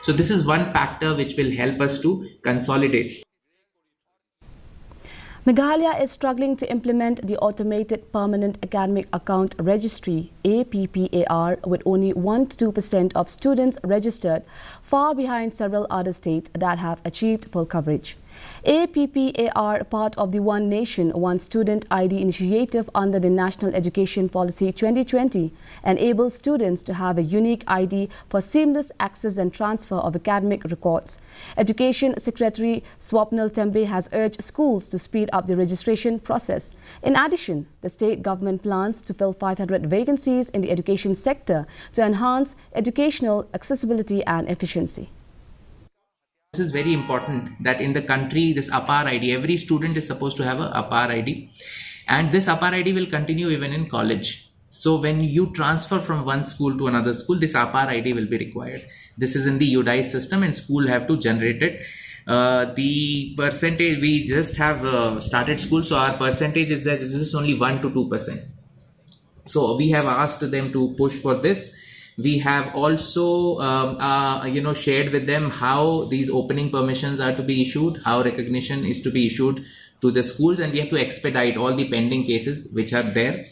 So this is one factor which will help us to consolidate. Meghalaya is struggling to implement the Automated Permanent Academic Account Registry (APPAR) with only 1 to 2% of students registered, far behind several other states that have achieved full coverage. APPAR, part of the One Nation, One Student ID initiative under the National Education Policy 2020, enables students to have a unique ID for seamless access and transfer of academic records. Education Secretary Swapnil Tembe has urged schools to speed up the registration process. In addition, the state government plans to fill 500 vacancies in the education sector to enhance educational accessibility and efficiency. This is very important that in the country, this Apaar ID, every student is supposed to have a Apaar ID, and this Apaar ID will continue even in college. So when you transfer from one school to another school, this Apaar ID will be required. This is in the UDI system and school have to generate it. The percentage, we just have started school, so our percentage is that this is only 1 to 2%. So we have asked them to push for this. We have also shared with them how these opening permissions are to be issued, how recognition is to be issued to the schools, and we have to expedite all the pending cases which are there.